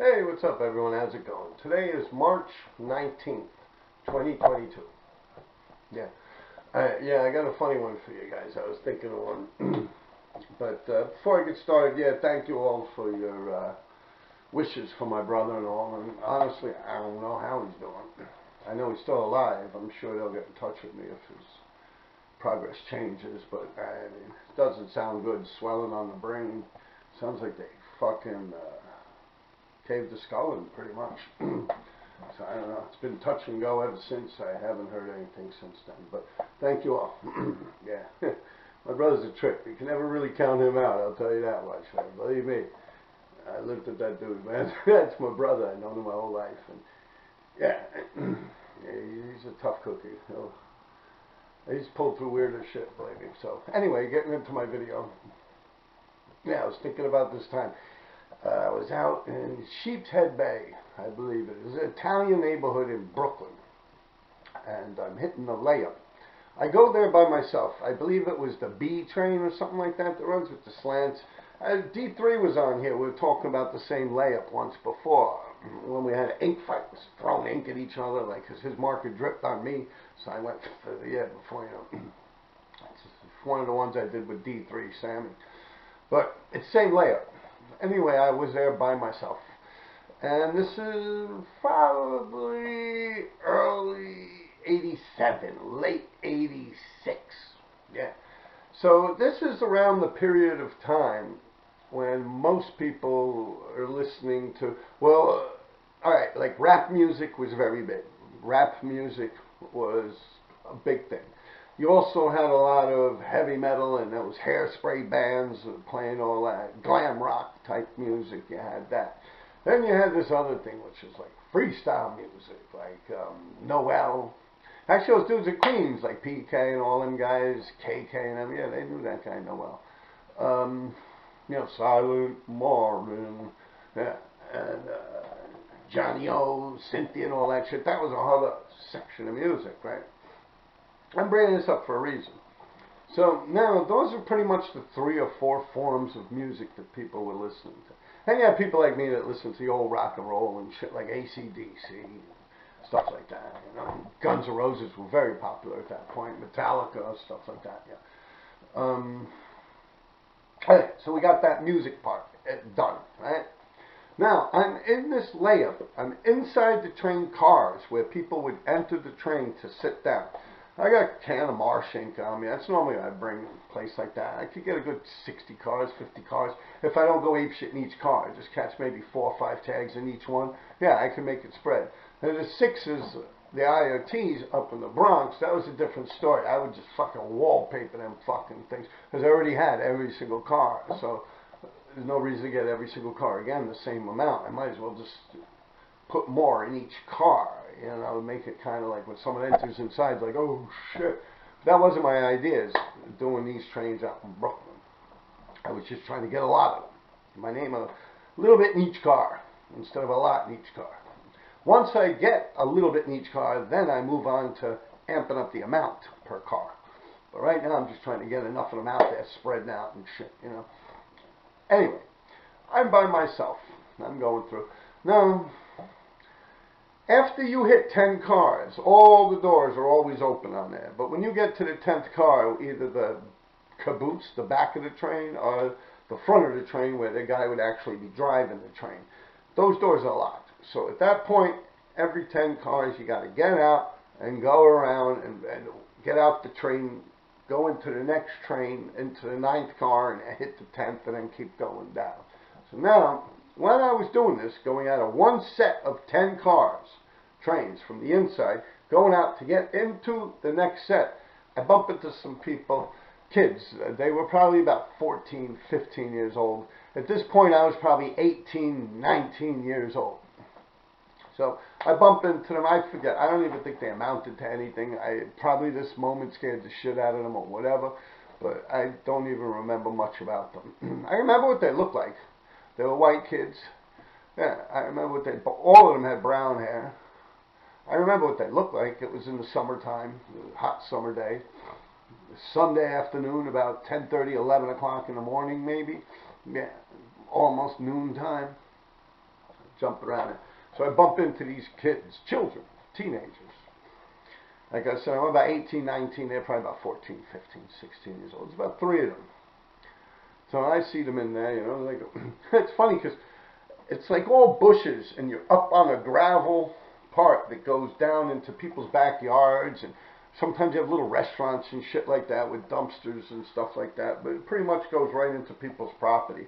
Hey, what's up everyone? How's it going? Today is March 19th, 2022. Yeah. I got a funny one for you guys. I was thinking of one. But before I get started, thank you all for your wishes for my brother and all. And honestly, I don't know how he's doing. I know he's still alive. I'm sure they'll get in touch with me if his progress changes. But I mean, it doesn't sound good. Swelling on the brain. Sounds like they fucking caved the skull in pretty much. So I don't know. It's been touch and go ever since. I haven't heard anything since then. But thank you all. Yeah. My brother's a trip. You can never really count him out. I'll tell you that much. Believe me. I lived with that dude, man. That's my brother. I've known him my whole life. And he's a tough cookie. He's pulled through weirder shit, believe me. So anyway, getting into my video. Yeah, I was thinking about this time. I was out in Sheepshead Bay, I believe it is, an Italian neighborhood in Brooklyn, and I'm hitting the layup. I go there by myself. I believe it was the B train or something like that that runs with the slants. D3 was on here. We were talking about the same layup once before when we had an ink fight. Was throwing ink at each other, like, because his marker dripped on me, so I went for the before, you know. It's one of the ones I did with D3 Sammy. But it's the same layup. Anyway, I was there by myself. And this is probably early 87, late 86. Yeah. So this is around the period of time when most people are listening to, well, alright, like rap music was very big. Rap music was a big thing. You also had a lot of heavy metal and those hairspray bands playing all that glam rock type music. You had that. Then you had this other thing, which is like freestyle music, like Noel. Actually, those dudes are Queens, like PK and all them guys, KK and them. Yeah, they knew that guy Noel. You know, Silent Marvin, yeah, and Johnny O, Cynthia, and all that shit. That was a whole other section of music, right? I'm bringing this up for a reason. So now those are pretty much the 3 or 4 forms of music that people were listening to. And you have people like me that listen to the old rock and roll and shit like AC/DC, stuff like that. You know, Guns N' Roses were very popular at that point. Metallica, stuff like that. Yeah. Okay, so we got that music part done, right? Now I'm in this layup. I'm inside the train cars where people would enter the train to sit down. I got a can of marsh ink on me. That's normally what I bring a place like that. I could get a good 60 cars, 50 cars. If I don't go ape shit in each car, I just catch maybe 4 or 5 tags in each one. Yeah, I can make it spread. And the 6s, the IoTs up in the Bronx, that was a different story. I would just fucking wallpaper them fucking things because I already had every single car. So there's no reason to get every single car again the same amount. I might as well just put more in each car. You know, make it kind of like when someone enters inside, it's like, oh shit. That wasn't my ideas doing these trains out in Brooklyn. I was just trying to get a lot of them. My name a little bit in each car instead of a lot in each car. Once I get a little bit in each car, then I move on to amping up the amount per car. But right now I'm just trying to get enough of them out there, spreading out and shit, you know. Anyway, I'm by myself. I'm going through. Now, after you hit 10 cars, all the doors are always open on there. But when you get to the 10th car, either the caboose, the back of the train, or the front of the train where the guy would actually be driving the train, those doors are locked. So at that point, every 10 cars, you got to get out and go around and get out the train, go into the next train, into the 9th car, and hit the 10th, and then keep going down. So now, when I was doing this, going out of one set of 10 cars, trains from the inside, going out to get into the next set, I bump into some people, kids. They were probably about 14, 15 years old. At this point, I was probably 18, 19 years old. So I bump into them. I forget. I don't even think they amounted to anything. Probably this moment scared the shit out of them or whatever, but I don't even remember much about them. I remember what they looked like. They were white kids. Yeah, I remember what all of them had brown hair. I remember what they looked like. It was in the summertime, a hot summer day. Sunday afternoon, about 10:30, 11 o'clock in the morning maybe. Yeah, almost noontime. jumping around it. So I bump into these kids, children, teenagers. Like I said, I'm about 18, 19, they're probably about 14, 15, 16 years old. There's about 3 of them. So I see them in there, you know, like, it's funny because it's like all bushes and you're up on a gravel part that goes down into people's backyards, and sometimes you have little restaurants and shit like that with dumpsters and stuff like that, but it pretty much goes right into people's property.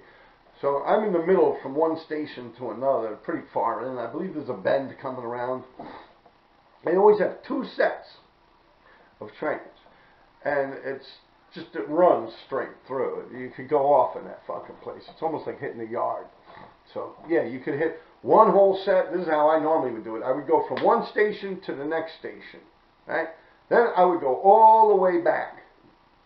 So I'm in the middle from one station to another, pretty far in. I believe there's a bend coming around. They always have 2 sets of trains, and it's just, it runs straight through. You could go off in that fucking place. It's almost like hitting a yard. So yeah, you could hit one whole set. This is how I normally would do it. I would go from one station to the next station, right? Then I would go all the way back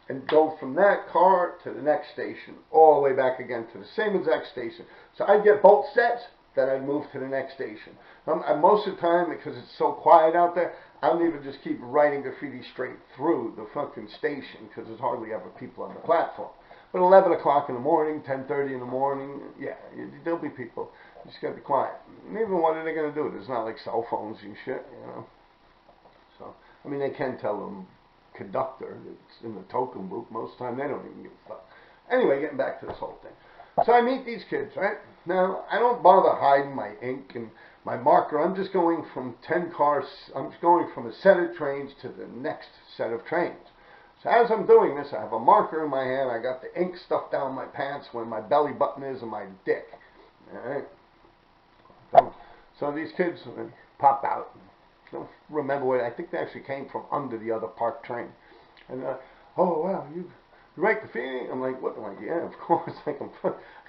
and go from that car to the next station, all the way back again to the same exact station. So I'd get both sets, then I'd move to the next station. Most of the time, because it's so quiet out there, I don't even just keep writing graffiti straight through the fucking station, because there's hardly ever people on the platform. But 11 o'clock in the morning, 10:30 in the morning, yeah, there'll be people. You just gotta be quiet. And even what are they gonna do? There's not like cell phones and shit, you know. So, I mean, they can tell them conductor that's in the token booth. Most of the time, they don't even give a fuck. Anyway, getting back to this whole thing. So I meet these kids, right? Now, I don't bother hiding my ink and my marker. I'm just going from 10 cars. I'm just going from a set of trains to the next set of trains. So as I'm doing this, I have a marker in my hand. I got the ink stuffed down my pants where my belly button is and my dick. All right. So these kids pop out. I don't remember where. I think they actually came from under the other parked train. And oh wow, you write graffiti? I'm like, what? I'm like, yeah, of course. Like, I'm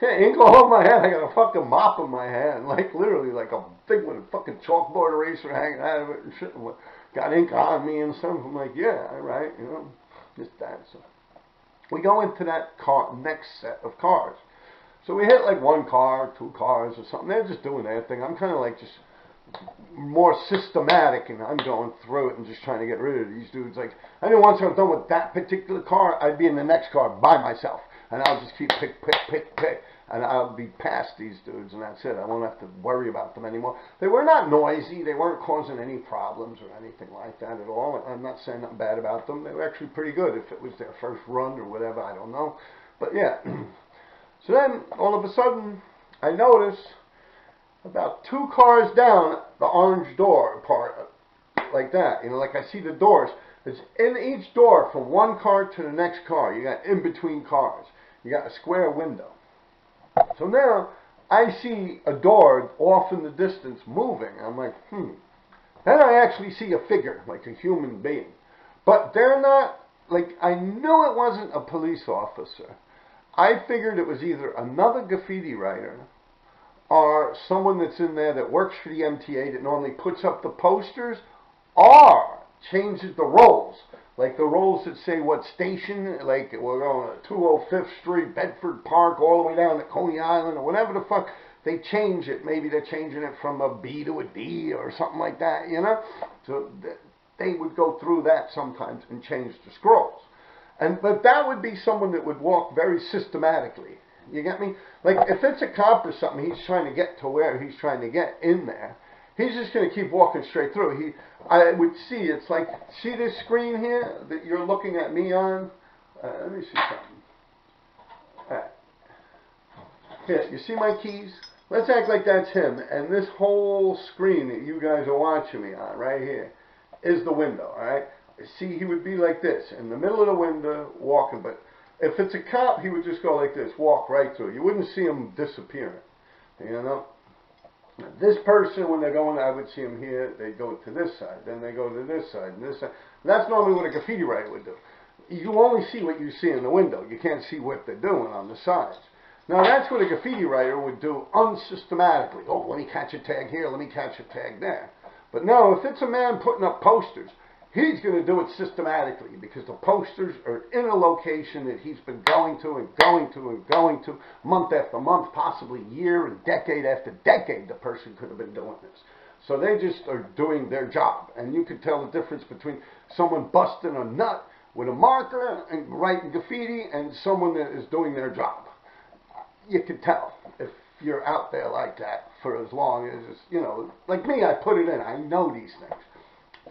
ink all over my head. I got a fucking mop in my hand, like literally like a thing with a fucking chalkboard eraser hanging out of it and shit. And got ink on me and stuff. I'm like, yeah, right, you know, just that. So we go into that next set of cars. So we hit like 1 car, 2 cars or something. They're just doing their thing. I'm kind of like just more systematic, and I'm going through it and just trying to get rid of these dudes. Like, I know once I'm done with that particular car, I'd be in the next car by myself, and I'll just keep pick, and I'll be past these dudes, and that's it. I won't have to worry about them anymore. They were not noisy. They weren't causing any problems or anything like that at all. I'm not saying nothing bad about them. They were actually pretty good. If it was their first run or whatever, I don't know. But yeah. So then, all of a sudden, I notice about 2 cars down, the orange door part, like that. You know, like I see the doors. It's in each door from 1 car to the next car. You got in between cars. You got a square window. So now, I see a door off in the distance moving. I'm like, Then I actually see a figure, like a human being. But they're not, like, I knew it wasn't a police officer. I figured it was either another graffiti writer or someone that's in there that works for the MTA that normally puts up the posters or changes the roles. Like the roles that say what station, like we're going to 205th Street, Bedford Park, all the way down to Coney Island or whatever the fuck. They change it. Maybe they're changing it from a B to a D or something like that, you know? So they would go through that sometimes and change the scrolls. But that would be someone that would walk very systematically. You get me? Like, if it's a cop or something, he's trying to get to where he's trying to get in there. He's just going to keep walking straight through. I would see, it's like, see this screen here that you're looking at me on? Let me see something. Alright. Here, you see my keys? Let's act like that's him. And this whole screen that you guys are watching me on, right here, is the window, alright? See, he would be like this, in the middle of the window, walking, but if it's a cop, he would just go like this, walk right through. You wouldn't see him disappearing, you know? This person, when they're going, I would see him here, they go to this side, then they go to this side, and this side. And that's normally what a graffiti writer would do. You only see what you see in the window. You can't see what they're doing on the sides. Now, that's what a graffiti writer would do unsystematically. Oh, let me catch a tag here, let me catch a tag there. But no, if it's a man putting up posters, he's going to do it systematically because the posters are in a location that he's been going to and going to and going to month after month, possibly year and decade after decade. The person could have been doing this. So they just are doing their job. And you can tell the difference between someone busting a nut with a marker and writing graffiti and someone that is doing their job. You can tell. If you're out there like that for as long as, you know, like me, I put it in. I know these things.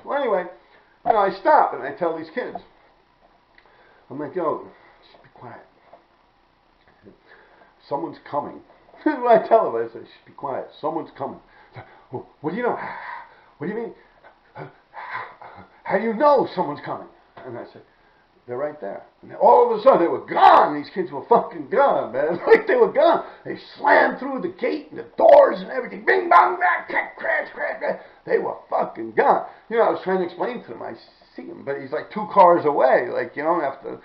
Well, anyway, you know, I stop and I tell these kids, I'm like, yo, just be quiet. Someone's coming. When I tell them, I say, shh, be quiet. Someone's coming. What do you know? What do you mean? How do you know someone's coming? And I say, they're right there. And all of a sudden, they were gone. These kids were fucking gone, man. Like, they were gone. They slammed through the gate and the doors and everything. Bing, bong, bang, crack, crash, crash, crash. They were fucking gone. You know, I was trying to explain to them. I see him, but he's like 2 cars away. Like, you don't have to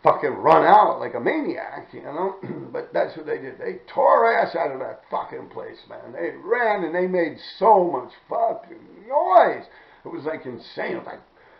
fucking run out like a maniac, you know. But that's what they did. They tore ass out of that fucking place, man. They ran and they made so much fucking noise. It was like insane. It was like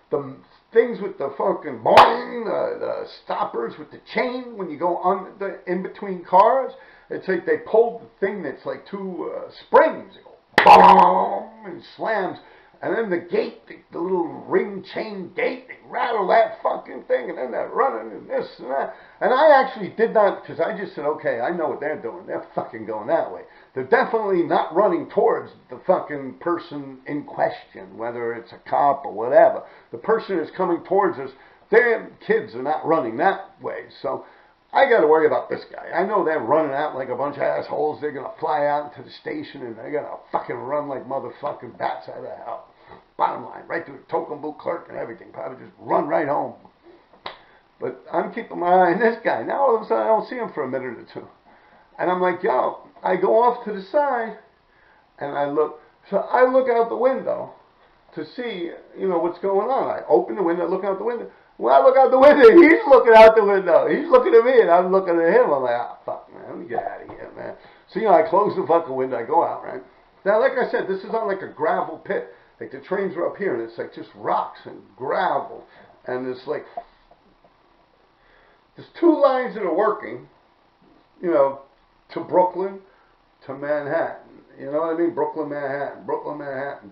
the things with the fucking boing, the stoppers with the chain when you go on in between cars. It's like they pulled the thing that's like 2 springs. It goes boom and slams. And then the gate, the little ring chain gate, they rattle that fucking thing, and then they're running and this and that. And I actually did not, because I just said, okay, I know what they're doing. They're fucking going that way. They're definitely not running towards the fucking person in question, whether it's a cop or whatever. The person is coming towards us. Their kids are not running that way. So I got to worry about this guy. I know they're running out like a bunch of assholes. They're going to fly out into the station, and they're going to fucking run like motherfucking bats out of hell. Bottom line, right through the token booth clerk and everything. Probably just run right home. But I'm keeping my eye on this guy. Now all of a sudden I don't see him for a minute or 2. And I'm like, yo, I go off to the side and I look. So I look out the window to see, you know, what's going on. I open the window, look out the window. When I look out the window, he's looking out the window. He's looking at me and I'm looking at him. I'm like, ah, fuck, man, let me get out of here, man. So, you know, I close the fucking window. I go out, right? Now, like I said, this is on like a gravel pit. Like the trains are up here and it's like just rocks and gravel. And there's like, there's 2 lines that are working, you know, to Brooklyn, to Manhattan. You know what I mean? Brooklyn, Manhattan, Brooklyn, Manhattan.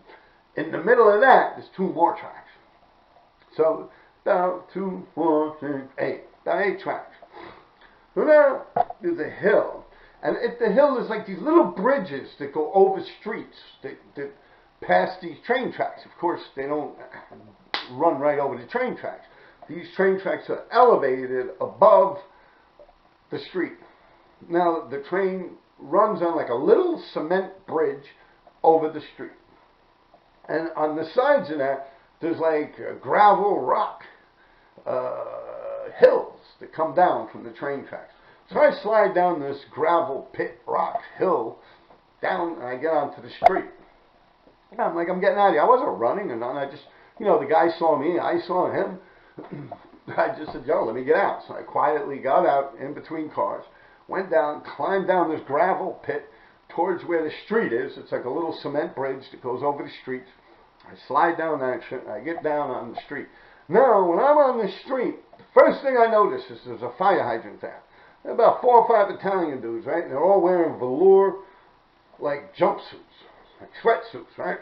In the middle of that, there's 2 more tracks. So, about 2, 4, 6, 8. About 8 tracks. So now, there's a hill. And at the hill, there's like these little bridges that go over streets that past these train tracks. Of course, they don't run right over the train tracks. These train tracks are elevated above the street. Now, the train runs on like a little cement bridge over the street. And on the sides of that, there's like gravel rock hills that come down from the train tracks. So I slide down this gravel pit rock hill down and I get onto the street. I'm like, I'm getting out of here. I wasn't running or nothing. I just, you know, the guy saw me. I saw him. I just said, yo, let me get out. So I quietly got out in between cars, went down, climbed down this gravel pit towards where the street is. It's like a little cement bridge that goes over the streets. I slide down that shit and I get down on the street. Now, when I'm on the street, the first thing I notice is there's a fire hydrant there. There are about 4 or 5 Italian dudes, right? And they're all wearing velour, like jumpsuits. Like sweatsuits, right?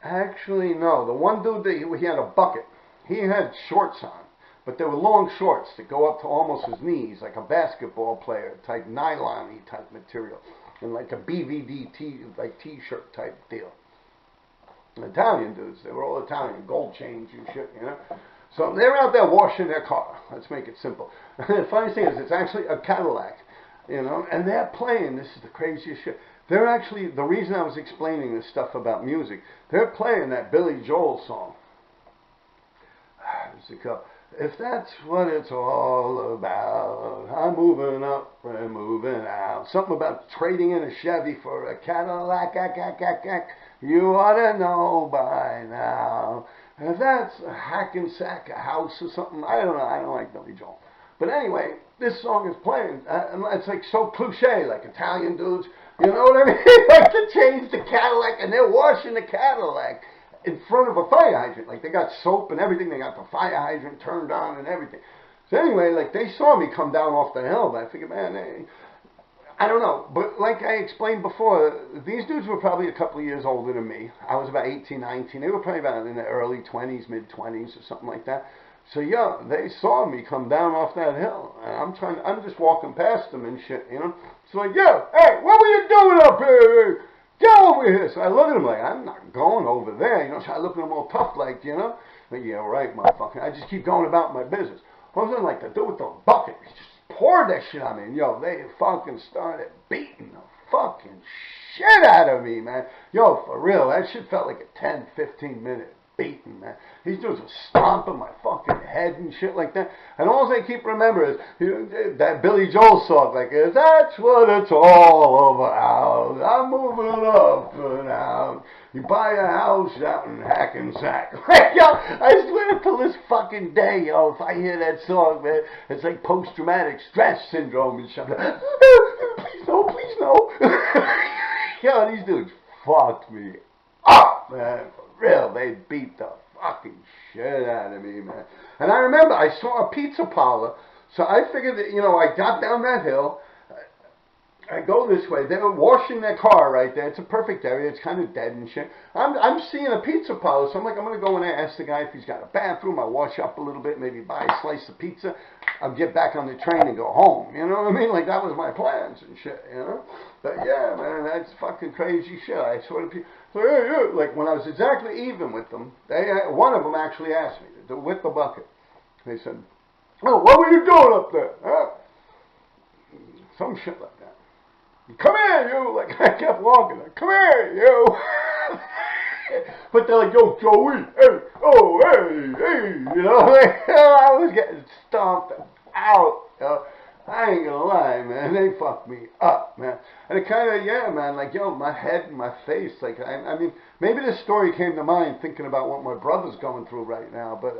Actually, no. The one dude, he had a bucket. He had shorts on, but they were long shorts that go up to almost his knees, like a basketball player type nylon-y type material, and like a BVD t-shirt type deal. Italian dudes, they were all Italian, gold chains and shit, you know. So they're out there washing their car. Let's make it simple. The funny thing is, it's actually a Cadillac, you know, and they're playing. This is the craziest shit. They're actually, the reason I was explaining this stuff about music, they're playing that Billy Joel song. If that's what it's all about, I'm moving up and moving out. Something about trading in a Chevy for a Cadillac, you ought to know by now. And if that's a Hackensack house or something, I don't know. I don't like Billy Joel. But anyway, this song is playing, and it's like so cliche, like Italian dudes, you know what I mean? Like to change the Cadillac, and they're washing the Cadillac in front of a fire hydrant. Like they got soap and everything. They got the fire hydrant turned on and everything. So anyway, like they saw me come down off the hill, but I figured, man, I don't know. But like I explained before, these dudes were probably a couple of years older than me. I was about 18, 19. They were probably about in the early 20s, mid-20s or something like that. So yeah, they saw me come down off that hill, and I'm just walking past them and shit, you know. So like, yeah, hey, what were you doing up here? Get over here. So I look at them like, I'm not going over there, you know. So I look at them all tough like, you know. Like, yeah, right, motherfucker. I just keep going about my business. All of a sudden, like, the dude with the bucket, he just poured that shit on me. And, yo, they fucking started beating the fucking shit out of me, man. Yo, for real, that shit felt like a 10, 15-minute beating, man. These dudes were stomping my fucking head and shit like that. And all I keep remembering is that Billy Joel song, like, that's what it's all about. I'm moving up and out. You buy a house out in Hackensack. Yo, I swear till this fucking day, yo, if I hear that song, man, it's like post-traumatic stress syndrome and shit. Please no, please no. Yo, these dudes fucked me up, man. For real, they beat the fucking shit out of me, man. And I remember I saw a pizza parlor, so I figured that, you know, I got down that hill. I go this way. They were washing their car right there. It's a perfect area. It's kind of dead and shit. I'm seeing a pizza parlor, so I'm like, I'm going to go in there, ask the guy if he's got a bathroom. I'll wash up a little bit, maybe buy a slice of pizza. I'll get back on the train and go home. You know what I mean? Like, that was my plans and shit, you know? But yeah, man, that's fucking crazy shit. I sort of, so, yeah, like, when I was exactly even with them, one of them actually asked me, with the bucket. They said, oh, what were you doing up there? Huh? Some shit like that. Come here, you! Like, I kept walking. Like, come here, you! But they're like, yo, Joey, hey, oh, hey, hey, you know? Like, I was getting stomped out, you know? I ain't gonna lie, man. They fucked me up, man. And it kind of, yeah, man, like, yo, my head and my face, like, I mean, maybe this story came to mind thinking about what my brother's going through right now, but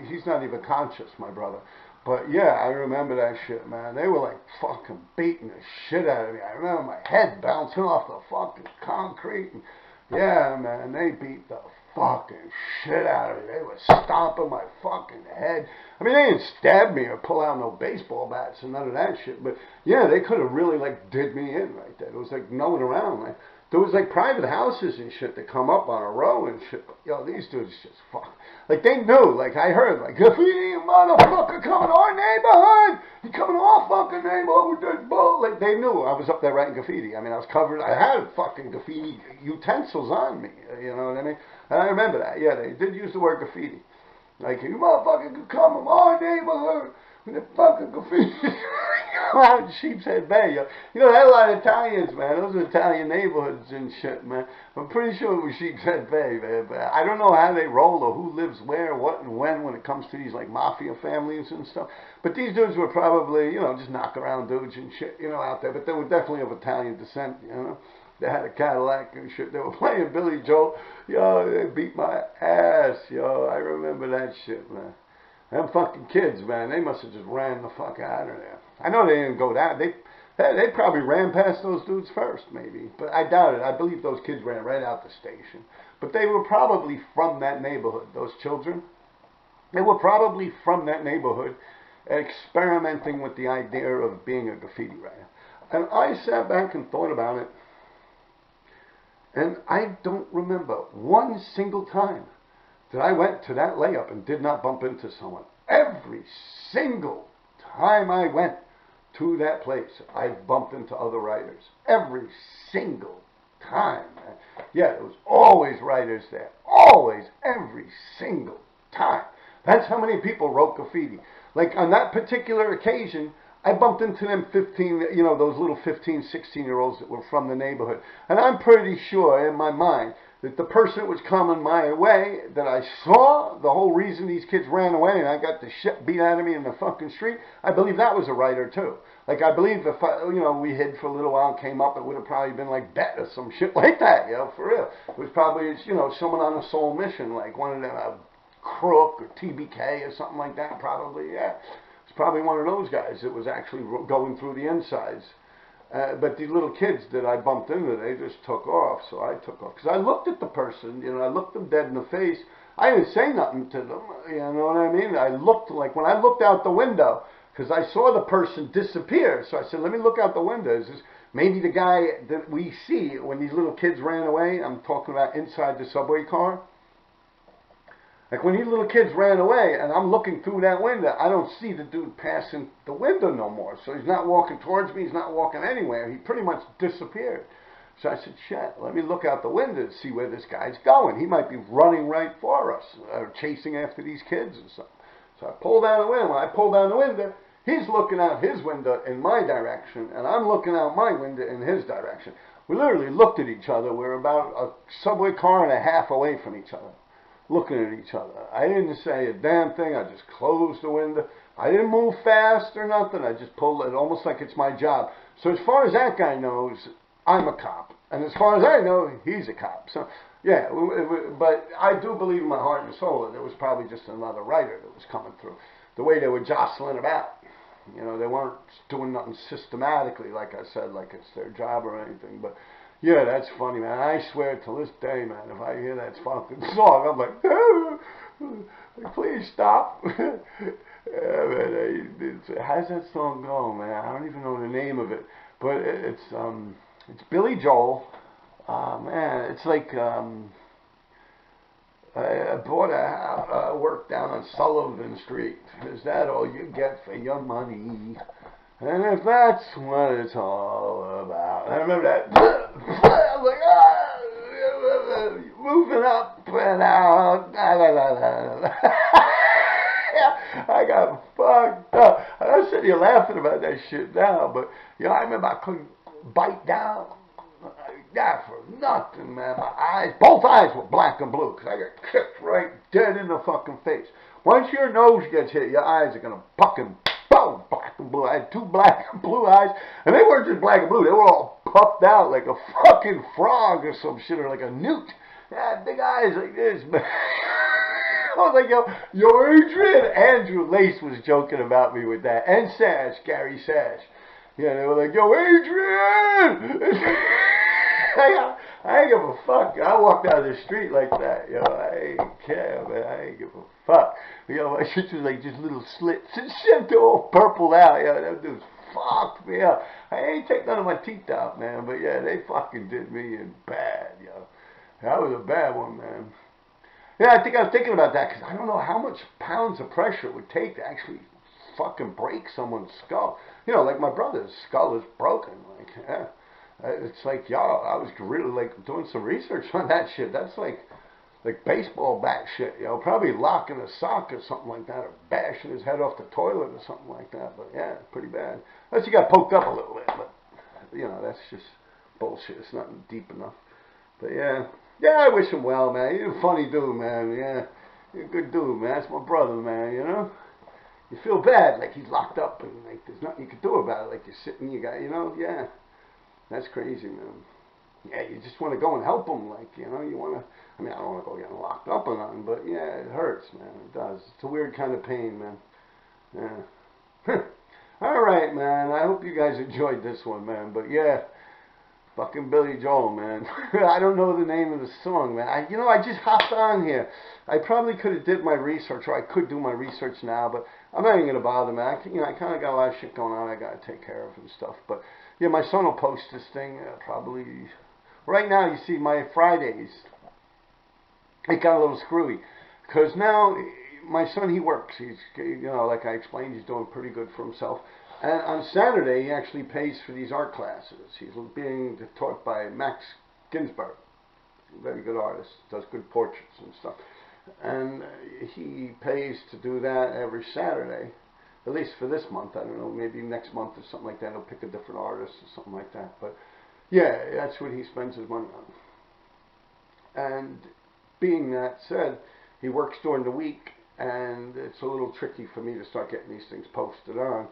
he's not even conscious, my brother. But yeah, I remember that shit, man. They were like fucking beating the shit out of me. I remember my head bouncing off the fucking concrete. And yeah, man, they beat the fucking shit out of me. They were stomping my fucking head. I mean, they didn't stab me or pull out no baseball bats and none of that shit. But yeah, they could have really like did me in right there. There was like no one around, man. There was like private houses and shit that come up on a row and shit. Yo, these dudes just fuck. Like they knew, like I heard, like, if you motherfucker coming to our neighborhood, you coming to our fucking neighborhood with that bull. Like they knew I was up there writing graffiti. I mean, I was covered, I had fucking graffiti utensils on me, you know what I mean? And I remember that, yeah, they did use the word graffiti. Like, you motherfucker can come to our neighborhood with the fucking graffiti. Out in Sheepshead Bay, yo. You know, they had a lot of Italians, man. Those are Italian neighborhoods and shit, man. I'm pretty sure it was Sheepshead Bay, man. But I don't know how they roll or who lives where, what, and when it comes to these, like, mafia families and stuff. But these dudes were probably, you know, just knock around dudes and shit, you know, out there. But they were definitely of Italian descent, you know. They had a Cadillac and shit. They were playing Billy Joel. Yo, they beat my ass, yo. I remember that shit, man. Them fucking kids, man, they must have just ran the fuck out of there. I know they didn't go down. They probably ran past those dudes first, maybe. But I doubt it. I believe those kids ran right out the station. But they were probably from that neighborhood, those children. They were probably from that neighborhood experimenting with the idea of being a graffiti writer. And I sat back and thought about it. And I don't remember one single time that I went to that layup and did not bump into someone. Every single time I went to that place, I bumped into other writers. Every single time, man. Yeah, there was always writers there. Always, every single time. That's how many people wrote graffiti. Like, on that particular occasion, I bumped into them 15, you know, those little 15, 16-year-olds that were from the neighborhood. And I'm pretty sure in my mind that the person that was coming my way, that I saw, the whole reason these kids ran away and I got the shit beat out of me in the fucking street, I believe that was a writer too. Like, I believe if, you know, we hid for a little while and came up, it would have probably been like Bet or some shit like that, you know, for real. It was probably, you know, someone on a soul mission, like one of them, Crook or TBK or something like that, probably, yeah. It's probably one of those guys that was actually going through the insides. But the little kids that I bumped into, they just took off, so I took off. Because I looked at the person, you know, I looked them dead in the face. I didn't say nothing to them, you know what I mean? I looked, like when I looked out the window, because I saw the person disappear, so I said, let me look out the window. Is this maybe the guy that we see when these little kids ran away? I'm talking about inside the subway car. Like when these little kids ran away and I'm looking through that window, I don't see the dude passing the window no more. So he's not walking towards me, he's not walking anywhere. He pretty much disappeared. So I said, shit, let me look out the window to see where this guy's going. He might be running right for us, or chasing after these kids or something. So I pulled down the window. When I pulled down the window, he's looking out his window in my direction, and I'm looking out my window in his direction. We literally looked at each other. We're about a subway car and a half away from each other, looking at each other. I didn't say a damn thing. I just closed the window. I didn't move fast or nothing. I just pulled it almost like it's my job. So as far as that guy knows, I'm a cop. And as far as I know, he's a cop. So, yeah, but I do believe in my heart and soul that it was probably just another writer that was coming through. The way they were jostling about. You know, they weren't doing nothing systematically, like I said, like it's their job or anything. But, yeah, that's funny, man. I swear to this day, man, if I hear that fucking song, I'm like, oh, please stop. Yeah, man, how's that song go, man? I don't even know the name of it. But it's Billy Joel. Man, it's like I bought a work down on Sullivan Street. Is that all you get for your money? And if that's what it's all about. I remember that. I was like, moving up and out. I got fucked up. I'm sitting here laughing about that shit now, but you know, I remember I couldn't bite down. Yeah, for nothing, man. My eyes, both eyes were black and blue because I got kicked right dead in the fucking face. Once your nose gets hit, your eyes are gonna fucking boom, black and blue. I had two black and blue eyes, and they weren't just black and blue. They were all puffed out like a fucking frog or some shit, or like a newt. Yeah, big eyes like this, man. I was like, yo, Adrian. Andrew Lace was joking about me with that, and Sash, Gary Sash. Yeah, they were like, yo, Adrian. I ain't give a fuck. I walked out of the street like that, yo. I ain't care, man. I ain't give a fuck. Yo, my shit was like just little slits and shit. They're all purpled out. Yo, them dudes fucked me up. I ain't take none of my teeth out, man. But yeah, they fucking did me in bad, yo. That was a bad one, man. Yeah, I think I was thinking about that because I don't know how much pounds of pressure it would take to actually fucking break someone's skull. You know, like my brother's skull is broken. Like, yeah. It's like, yo, I was really like doing some research on that shit. That's like baseball bat shit, you know, probably locking a sock or something like that, or bashing his head off the toilet or something like that. But yeah, pretty bad. Unless he got poked up a little bit, but you know, that's just bullshit. It's nothing deep enough. But yeah, I wish him well, man. He's a funny dude, man. Yeah, he's a good dude, man. That's my brother, man. You know, you feel bad like he's locked up and like there's nothing you can do about it. Like you're sitting, you got, you know, yeah. That's crazy, man. Yeah, you just want to go and help them, like, you know, you want to, I mean, I don't want to go getting locked up or nothing, but yeah, it hurts, man, it does. It's a weird kind of pain, man. Yeah. All right, man, I hope you guys enjoyed this one, man, but yeah, fucking Billy Joel, man. I don't know the name of the song, man. I just hopped on here. I probably could have did my research, or I could do my research now, but I'm not even going to bother, man. I kind of got a lot of shit going on I got to take care of and stuff, but yeah, my son will post this thing probably. Right now, you see, my Fridays, it got a little screwy. Because now, my son, he works. He's, you know, like I explained, he's doing pretty good for himself. And on Saturday, he actually pays for these art classes. He's being taught by Max Ginsberg, a very good artist, does good portraits and stuff. And he pays to do that every Saturday. At least for this month, I don't know, maybe next month or something like that, he'll pick a different artist or something like that. But yeah, that's what he spends his money on. And being that said, he works during the week, and it's a little tricky for me to start getting these things posted on.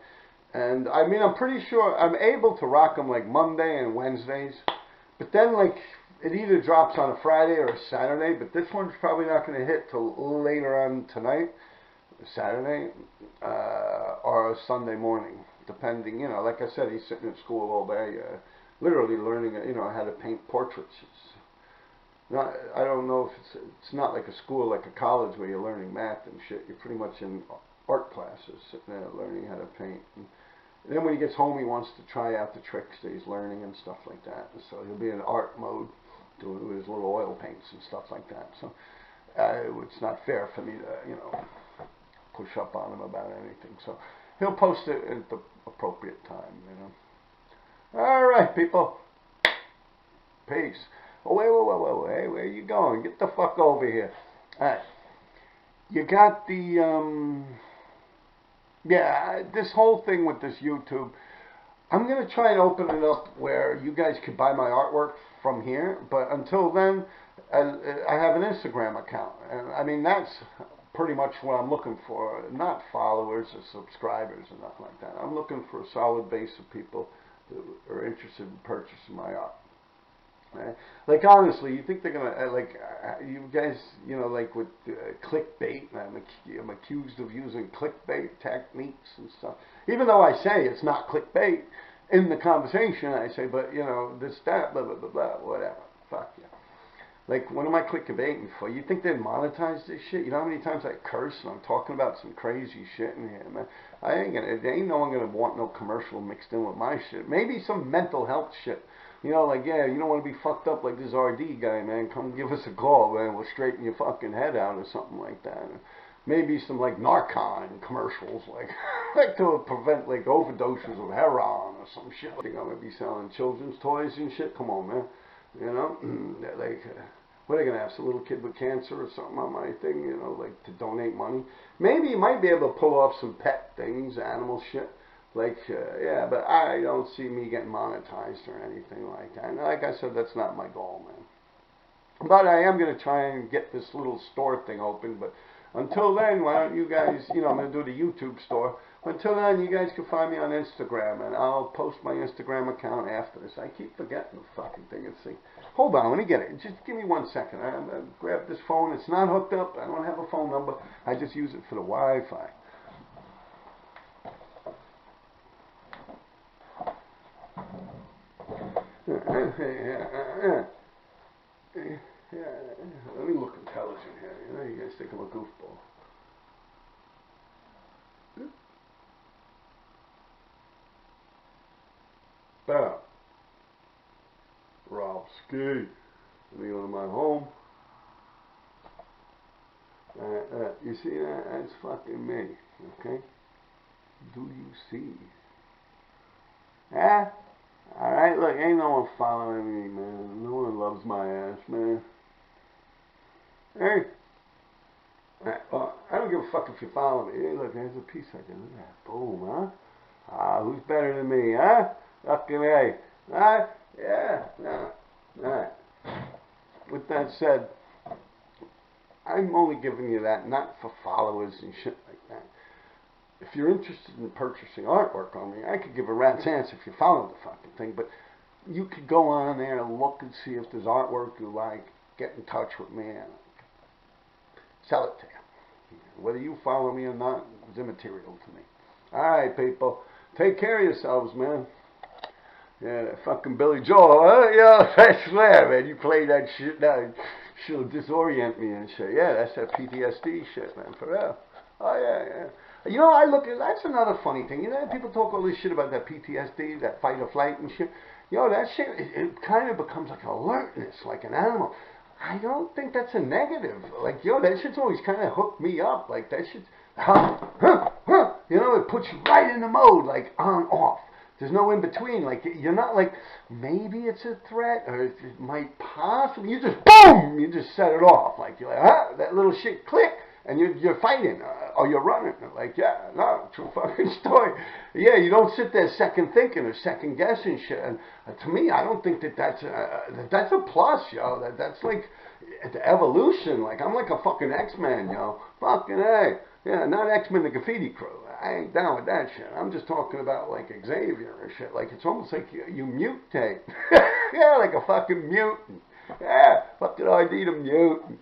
And I mean, I'm pretty sure I'm able to rock them like Monday and Wednesdays, but then like it either drops on a Friday or a Saturday, but this one's probably not going to hit till later on tonight. Saturday or Sunday morning, depending, you know, like I said, he's sitting in school all day, literally learning, you know, how to paint portraits. It's not, I don't know if it's not like a school, like a college where you're learning math and shit. You're pretty much in art classes, sitting there learning how to paint. And then when he gets home, he wants to try out the tricks that he's learning and stuff like that. And so he'll be in art mode, doing his little oil paints and stuff like that. So it's not fair for me to, push up on him about anything. So he'll post it at the appropriate time, All right, people. Peace. Oh, wait. Hey, where you going? Get the fuck over here. All right. You got the, this whole thing with this YouTube. I'm going to try and open it up where you guys could buy my artwork from here. But until then, I have an Instagram account. And I mean, that's pretty much what I'm looking for. Not followers or subscribers or nothing like that. I'm looking for a solid base of people who are interested in purchasing my art. Right? Like, honestly, you think they're going to, you guys, like with clickbait, I'm accused of using clickbait techniques and stuff. Even though I say it's not clickbait in the conversation, I say, but, this, that, blah, blah, blah, blah, whatever. Fuck yeah. Like, what am I clickbaiting for? You think they'd monetize this shit? You know how many times I curse and I'm talking about some crazy shit in here, man? There ain't no one going to want no commercial mixed in with my shit. Maybe some mental health shit. Like, yeah, you don't want to be fucked up like this RD guy, man. Come give us a call, man. We'll straighten your fucking head out or something like that. Maybe some, like, Narcan commercials, like to prevent, like, overdoses of heroin or some shit. I think I'm going to be selling children's toys and shit. Come on, man. Like, what are they going to have? Some little kid with cancer or something on my thing, like, to donate money? Maybe you might be able to pull off some pet things, animal shit. Like, yeah, but I don't see me getting monetized or anything like that. And like I said, that's not my goal, man. But I am going to try and get this little store thing open. But until then, why don't you guys, I'm going to do the YouTube store. Until then, you guys can find me on Instagram. And I'll post my Instagram account after this. I keep forgetting the fucking thing. Hold on, let me get it. Just give me 1 second. I grab this phone. It's not hooked up. I don't have a phone number. I just use it for the Wi-Fi. Let me look intelligent here. You guys think I'm a goofball. Bow. Rob Ski. Let me go to my home. You see that? That's fucking me. Okay? Do you see? Alright, look, ain't no one following me, man. No one loves my ass, man. Hey. Well, I don't give a fuck if you follow me. Hey, look, there's a piece I did. Look at that. Boom, huh? Who's better than me, huh? Fucking A. Huh? Yeah. No. Alright. With that said, I'm only giving you that not for followers and shit like that. If you're interested in purchasing artwork on me, I could give a rat's ass if you follow the fucking thing, but you could go on there and look and see if there's artwork you like, get in touch with me, and sell it to you. Whether you follow me or not is immaterial to me. Alright, people. Take care of yourselves, man. Yeah, that fucking Billy Joel, huh? Yeah, I swear, man. You play that shit now, she'll disorient me and shit. Yeah, that's that PTSD shit, man, for real. Oh, yeah. I look at, that's another funny thing. People talk all this shit about that PTSD, that fight or flight and shit. That shit, it kind of becomes like alertness, like an animal. I don't think that's a negative. Like, that shit's always kind of hooked me up. Like, that shit's, it puts you right in the mode, like, on, off. There's no in between. Like, you're not like, maybe it's a threat, or it might possibly, you just, boom, you just set it off. Like, you're like, that little shit, click. And you're fighting, or you're running. Like, yeah, no, true fucking story. Yeah, you don't sit there second thinking or second guessing shit. And to me, I don't think that's a plus, yo. That's like the evolution. Like, I'm like a fucking X-Men, yo. Fucking A. Yeah, not X-Men the Graffiti Crew. I ain't down with that shit. I'm just talking about like Xavier and shit. Like, it's almost like you mutate. Yeah, like a fucking mutant. Yeah, fucking RD the mutant.